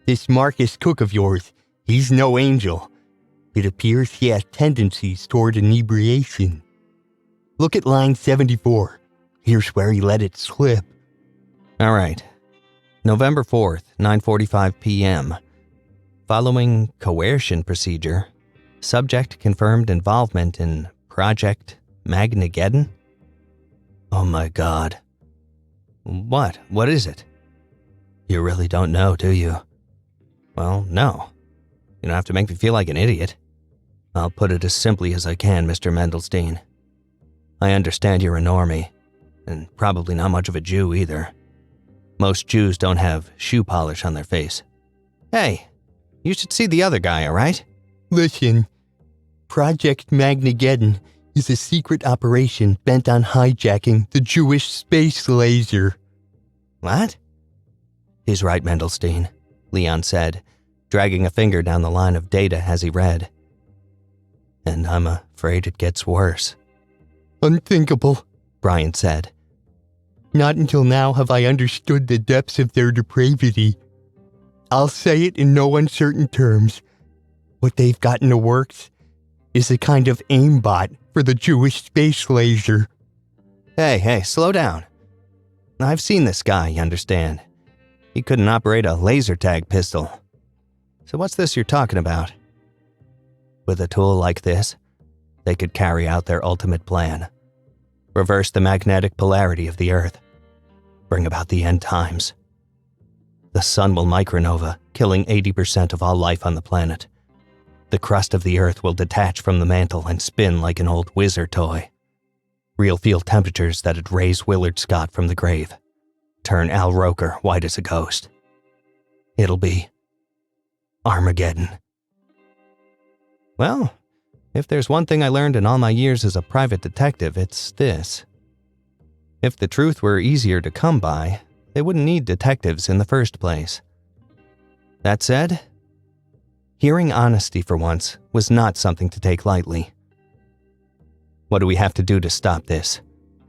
This Marcus Cook of yours, he's no angel. It appears he has tendencies toward inebriation. Look at line 74. Here's where he let it slip. All right. November 4th, 9:45 p.m. Following coercion procedure, subject confirmed involvement in Project Magnageddon? Oh my God. What? What is it? You really don't know, do you? Well, no. You don't have to make me feel like an idiot. I'll put it as simply as I can, Mr. Mendelstein. I understand you're a normie, and probably not much of a Jew either. Most Jews don't have shoe polish on their face. Hey, you should see the other guy, all right? Listen, Project Magnageddon is a secret operation bent on hijacking the Jewish space laser. What? He's right, Mendelstein, Leon said, dragging a finger down the line of data as he read. And I'm afraid it gets worse. Unthinkable, Brian said. Not until now have I understood the depths of their depravity. I'll say it in no uncertain terms. What they've got in the works is a kind of aimbot for the Jewish space laser. Hey, slow down. I've seen this guy, you understand. He couldn't operate a laser tag pistol. So what's this you're talking about? With a tool like this, they could carry out their ultimate plan. Reverse the magnetic polarity of the Earth. Bring about the end times. The sun will micronova, killing 80% of all life on the planet. The crust of the Earth will detach from the mantle and spin like an old wizard toy. Real field temperatures that'd raise Willard Scott from the grave. Turn Al Roker white as a ghost. It'll be Armageddon. Well, if there's one thing I learned in all my years as a private detective, it's this. If the truth were easier to come by, they wouldn't need detectives in the first place. That said, hearing honesty for once was not something to take lightly. What do we have to do to stop this?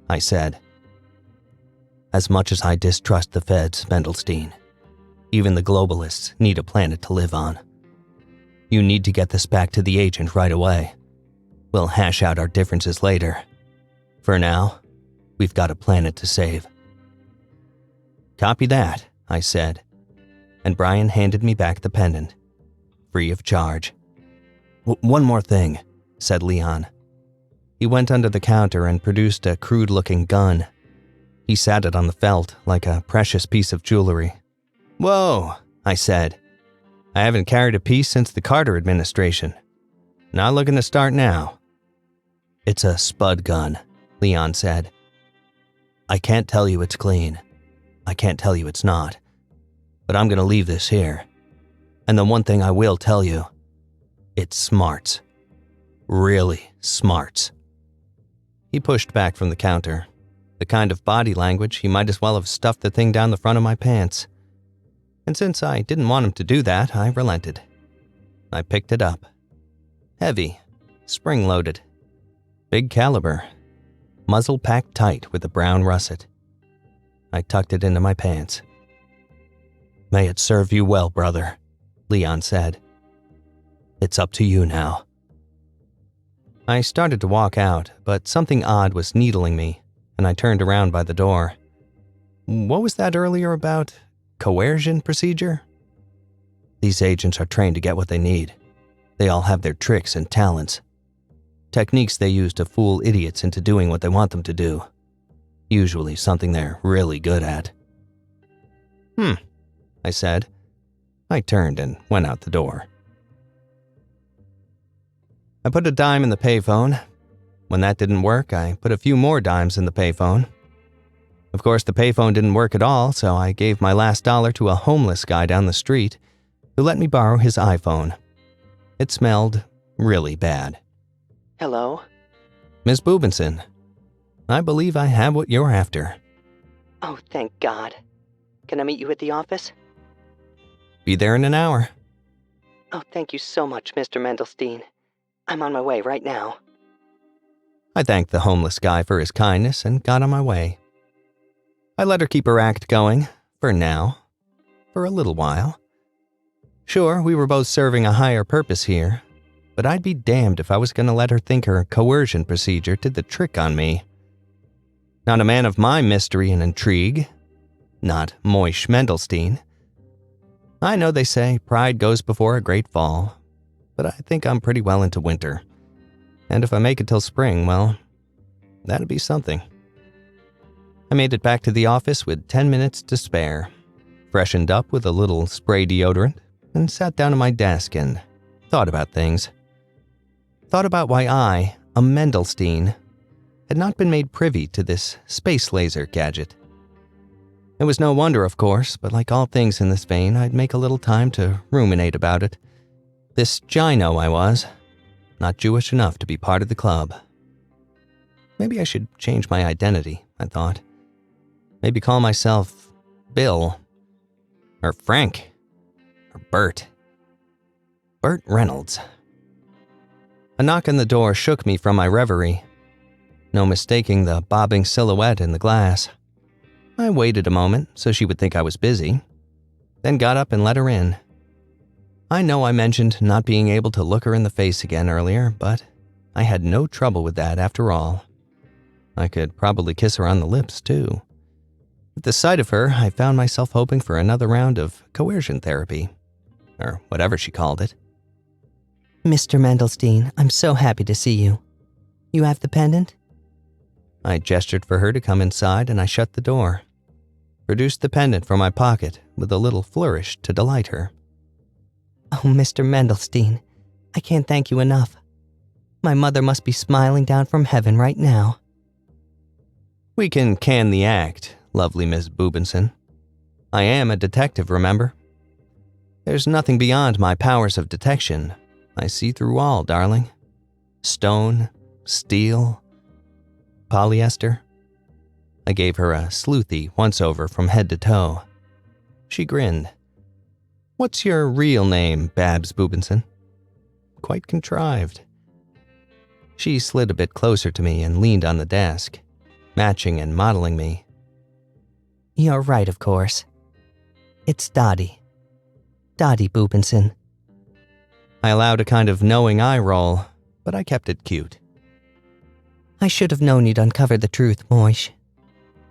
I said. As much as I distrust the feds, Mendelstein, even the globalists need a planet to live on. You need to get this back to the agent right away. We'll hash out our differences later. For now, we've got a planet to save. Copy that, I said, and Brian handed me back the pendant, free of charge. One more thing, said Leon. He went under the counter and produced a crude-looking gun. He sat it on the felt like a precious piece of jewelry. Whoa, I said. I haven't carried a piece since the Carter administration. Not looking to start now. It's a spud gun, Leon said. I can't tell you it's clean. I can't tell you it's not. But I'm going to leave this here. And the one thing I will tell you, it smarts. Really smarts. He pushed back from the counter. The kind of body language he might as well have stuffed the thing down the front of my pants. And since I didn't want him to do that, I relented. I picked it up. Heavy, spring-loaded, big caliber, muzzle packed tight with a brown russet. I tucked it into my pants. May it serve you well, brother, Leon said. It's up to you now. I started to walk out, but something odd was needling me, and I turned around by the door. What was that earlier about coercion procedure? These agents are trained to get what they need. They all have their tricks and talents. Techniques they use to fool idiots into doing what they want them to do. Usually something they're really good at. I said. I turned and went out the door. I put a dime in the payphone. When that didn't work, I put a few more dimes in the payphone. Of course, the payphone didn't work at all, so I gave my last dollar to a homeless guy down the street who let me borrow his iPhone. It smelled really bad. Hello? Miss Boobinson, I believe I have what you're after. Oh, thank God. Can I meet you at the office? Be there in an hour. Oh, thank you so much, Mr. Mendelstein. I'm on my way right now. I thanked the homeless guy for his kindness and got on my way. I let her keep her act going, for now, for a little while. Sure, we were both serving a higher purpose here, but I'd be damned if I was going to let her think her coercion procedure did the trick on me. Not a man of my mystery and intrigue. Not Moish Mendelstein. I know they say pride goes before a great fall, but I think I'm pretty well into winter. And if I make it till spring, well, that'd be something. I made it back to the office with 10 minutes to spare, freshened up with a little spray deodorant, and sat down at my desk and thought about things. Thought about why I, a Mendelstein, had not been made privy to this space laser gadget. It was no wonder, of course, but like all things in this vein, I'd make a little time to ruminate about it. This gyno I was, not Jewish enough to be part of the club. Maybe I should change my identity, I thought. Maybe call myself Bill, or Frank, or Bert. Burt Reynolds. A knock on the door shook me from my reverie. No mistaking the bobbing silhouette in the glass. I waited a moment so she would think I was busy, then got up and let her in. I know I mentioned not being able to look her in the face again earlier, but I had no trouble with that after all. I could probably kiss her on the lips, too. At the sight of her, I found myself hoping for another round of coercion therapy. or whatever she called it. Mr. Mendelstein, I'm so happy to see you. You have the pendant? I gestured for her to come inside, and I shut the door. Produced the pendant from my pocket with a little flourish to delight her. Oh, Mr. Mendelstein, I can't thank you enough. My mother must be smiling down from heaven right now. We can can the act, lovely Miss Boobinson. I am a detective, remember? There's nothing beyond my powers of detection. I see through all, darling. Stone, steel, polyester. I gave her a sleuthy once-over from head to toe. She grinned. What's your real name, Babs Boobinson? Quite contrived. She slid a bit closer to me and leaned on the desk, matching and modeling me. You're right, of course. It's Dottie. Dottie Boobinson. I allowed a kind of knowing eye roll, but I kept it cute. I should have known you'd uncover the truth, Moish.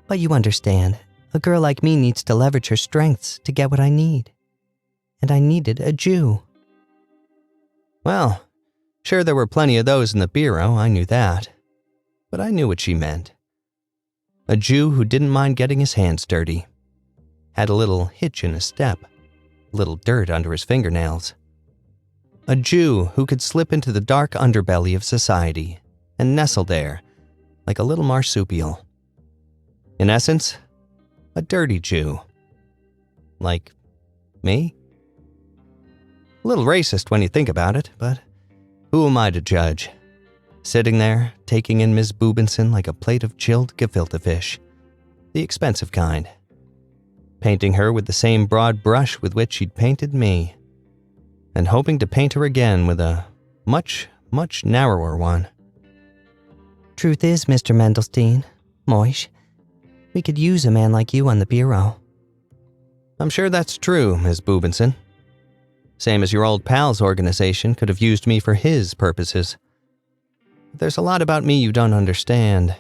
But you understand, a girl like me needs to leverage her strengths to get what I need. And I needed a Jew. Well, sure there were plenty of those in the bureau, I knew that. But I knew what she meant. A Jew who didn't mind getting his hands dirty. Had a little hitch in his step, a little dirt under his fingernails. A Jew who could slip into the dark underbelly of society and nestle there like a little marsupial. In essence, a dirty Jew. Like me? A little racist when you think about it, but who am I to judge? Sitting there, taking in Miss Boobinson like a plate of chilled gefilte fish, the expensive kind. Painting her with the same broad brush with which she'd painted me, and hoping to paint her again with a much, much narrower one. Truth is, Mr. Mendelstein, Moish, we could use a man like you on the bureau. I'm sure that's true, Miss Boobinson. Same as your old pal's organization could have used me for his purposes. But there's a lot about me you don't understand.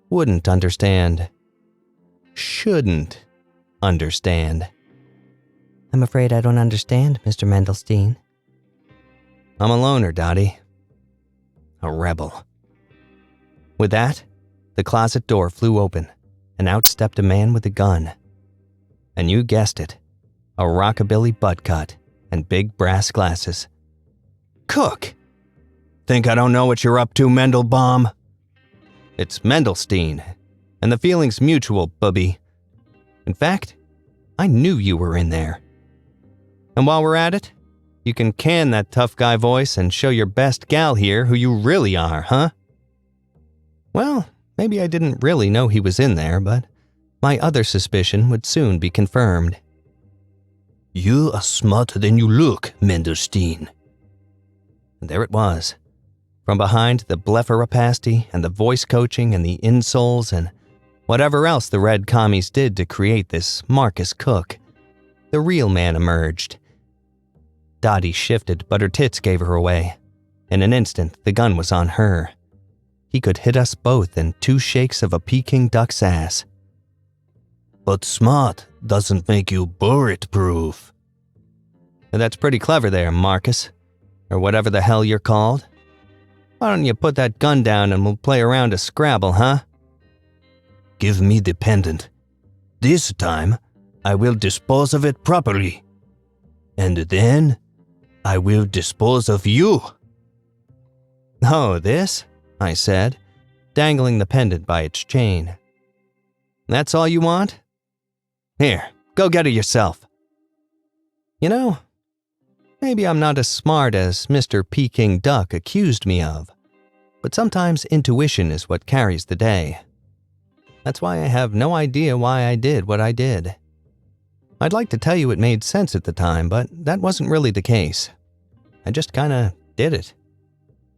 Wouldn't understand. Shouldn't understand. I'm afraid I don't understand, Mr. Mendelstein. I'm a loner, Dottie. A rebel. With that, the closet door flew open, and out stepped a man with a gun. And you guessed it, a rockabilly butt cut and big brass glasses. Cook! Think I don't know what you're up to, Mendelbaum? It's Mendelstein, and the feeling's mutual, bubby. In fact, I knew you were in there. And while we're at it, you can can that tough guy voice and show your best gal here who you really are, huh? Well, maybe I didn't really know he was in there, but my other suspicion would soon be confirmed. You are smarter than you look, Mendelstein. And there it was. From behind the blepharoplasty and the voice coaching and the insoles and whatever else the red commies did to create this Marcus Cook, the real man emerged. Dottie shifted, but her tits gave her away. In an instant, the gun was on her. He could hit us both in 2 shakes of a Peking duck's ass. But smart doesn't make you bulletproof. That's pretty clever there, Marcus. Or whatever the hell you're called. Why don't you put that gun down and we'll play around a Scrabble, huh? Give me the pendant. This time, I will dispose of it properly. And then, I will dispose of you. Oh, this? I said, dangling the pendant by its chain. That's all you want? Here, go get it yourself. You know, maybe I'm not as smart as Mr. Peking Duck accused me of, but sometimes intuition is what carries the day. That's why I have no idea why I did what I did. I'd like to tell you it made sense at the time, but that wasn't really the case. I just kinda did it.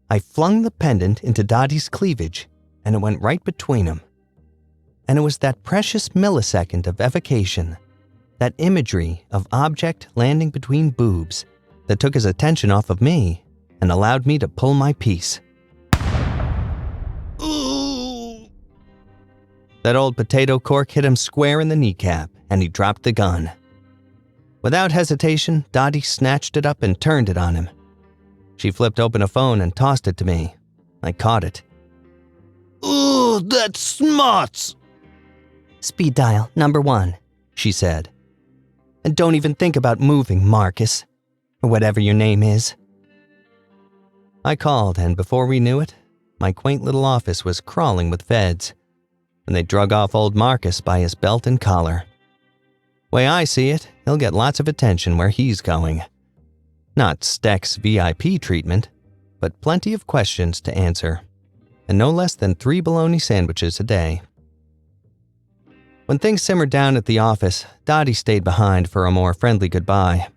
I flung the pendant into Dottie's cleavage, and it went right between them. And it was that precious millisecond of evocation, that imagery of object landing between boobs, that took his attention off of me and allowed me to pull my piece. Ooh! That old potato cork hit him square in the kneecap, and he dropped the gun. Without hesitation, Dottie snatched it up and turned it on him. She flipped open a phone and tossed it to me. I caught it. "Ooh, that's smarts!" Speed dial, number 1, she said. And don't even think about moving, Marcus. Or whatever your name is. I called, and before we knew it, my quaint little office was crawling with feds, and they drug off old Marcus by his belt and collar. Way I see it, he'll get lots of attention where he's going. Not Steck's VIP treatment, but plenty of questions to answer, and no less than 3 bologna sandwiches a day. When things simmered down at the office, Dottie stayed behind for a more friendly goodbye.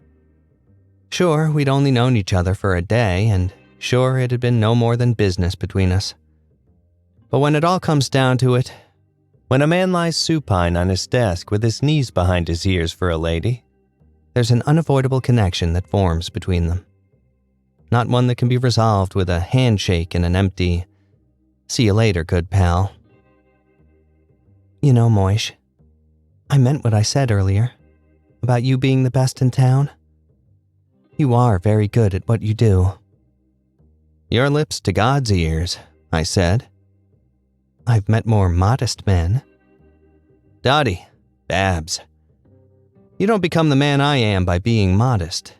Sure, we'd only known each other for a day, and sure, it had been no more than business between us. But when it all comes down to it, when a man lies supine on his desk with his knees behind his ears for a lady, there's an unavoidable connection that forms between them. Not one that can be resolved with a handshake and an empty, "See you later, good pal." You know, Moish, I meant what I said earlier about you being the best in town. You are very good at what you do. "Your lips to God's ears," I said. I've met more modest men. Dottie, Babs, you don't become the man I am by being modest.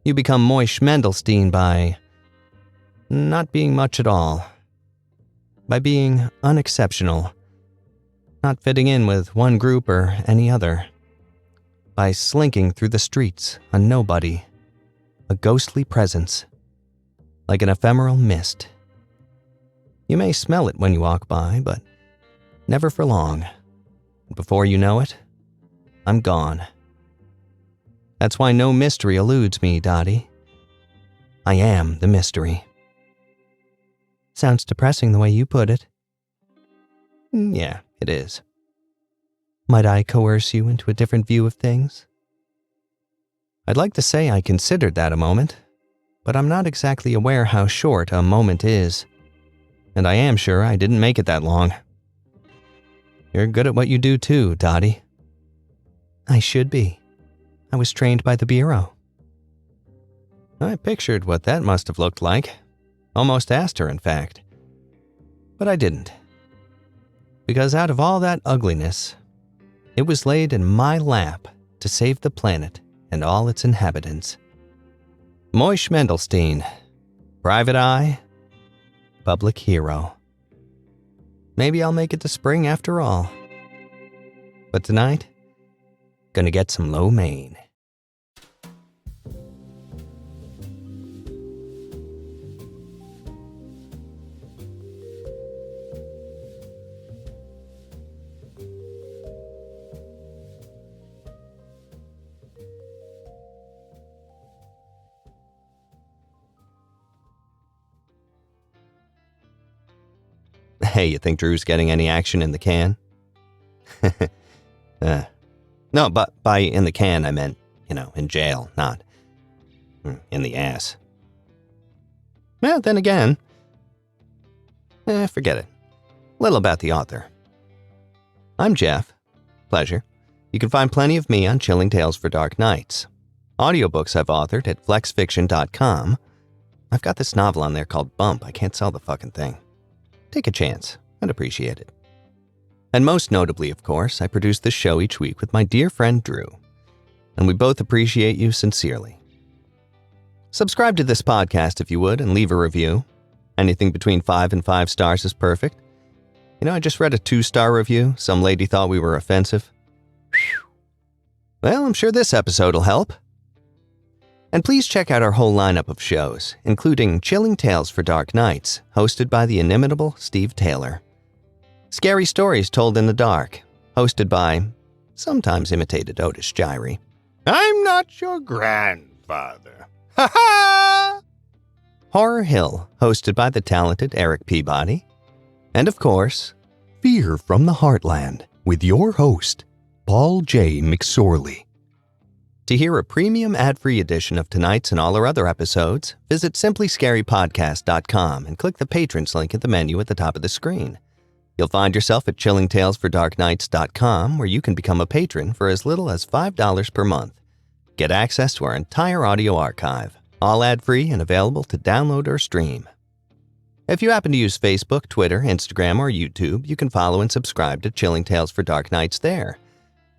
You become Moish Mendelstein by not being much at all. By being unexceptional. Not fitting in with one group or any other. By slinking through the streets, a nobody. A ghostly presence. Like an ephemeral mist. You may smell it when you walk by, but never for long. Before you know it, I'm gone. That's why no mystery eludes me, Dottie. I am the mystery. Sounds depressing the way you put it. Yeah, it is. Might I coerce you into a different view of things? I'd like to say I considered that a moment, but I'm not exactly aware how short a moment is. And I am sure I didn't make it that long. You're good at what you do too, Dottie. I should be. I was trained by the Bureau. I pictured what that must have looked like. Almost asked her, in fact. But I didn't. Because out of all that ugliness, it was laid in my lap to save the planet and all its inhabitants. Moish Mendelstein, private eye, public hero. Maybe I'll make it to spring after all. But tonight, gonna get some lo mein. Hey, you think Drew's getting any action in the can? No, but by in the can, I meant, in jail, not in the ass. Well, then again, forget it. Little about the author. I'm Geoff. Pleasure. You can find plenty of me on Chilling Tales for Dark Nights. Audiobooks I've authored at flexfiction.com. I've got this novel on there called Bump. I can't sell the fucking thing. Take a chance. I'd appreciate it. And most notably, of course, I produce this show each week with my dear friend Drew. And we both appreciate you sincerely. Subscribe to this podcast if you would and leave a review. Anything between 5 and 5 stars is perfect. I just read a 2-star review. Some lady thought we were offensive. Whew. Well, I'm sure this episode will help. And please check out our whole lineup of shows, including Chilling Tales for Dark Nights, hosted by the inimitable Steve Taylor. Scary Stories Told in the Dark, hosted by, sometimes imitated Otis Gyrie. I'm not your grandfather. Ha ha! Horror Hill, hosted by the talented Eric Peabody. And of course, Fear from the Heartland, with your host, Paul J. McSorley. To hear a premium ad-free edition of tonight's and all our other episodes, visit simplyscarypodcast.com and click the Patrons link at the menu at the top of the screen. You'll find yourself at chillingtalesfordarknights.com, where you can become a patron for as little as $5 per month. Get access to our entire audio archive, all ad-free and available to download or stream. If you happen to use Facebook, Twitter, Instagram, or YouTube, you can follow and subscribe to Chilling Tales for Dark Nights there.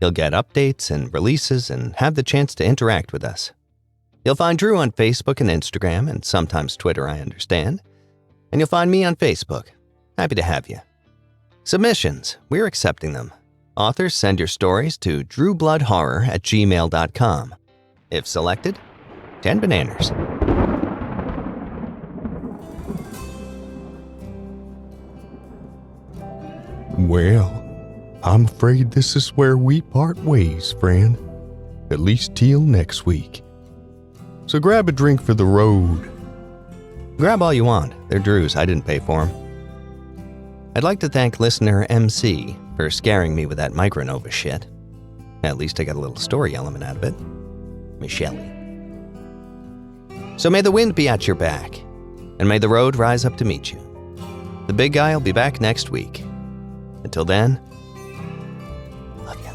You'll get updates and releases and have the chance to interact with us. You'll find Drew on Facebook and Instagram, and sometimes Twitter, I understand. And you'll find me on Facebook. Happy to have you. Submissions, we're accepting them. Authors send your stories to drewbloodhorror@gmail.com. If selected, 10 bananas. Well, I'm afraid this is where we part ways, friend. At least till next week. So grab a drink for the road. Grab all you want. They're Drew's. I didn't pay for them. I'd like to thank listener MC for scaring me with that micronova shit. At least I got a little story element out of it. Michelle. So may the wind be at your back, and may the road rise up to meet you. The big guy will be back next week. Until then, love ya.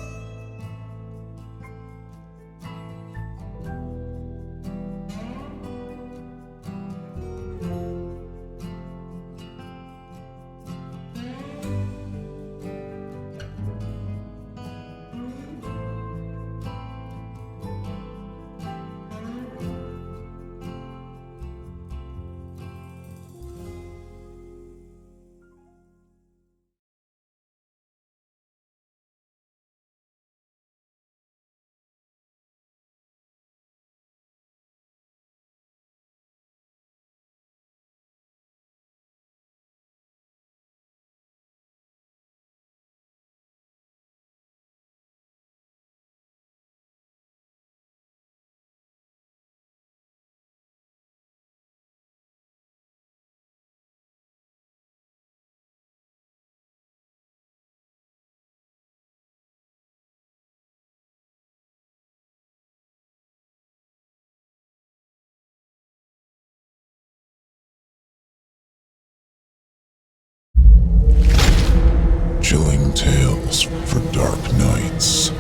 Chilling Tales for Dark Nights.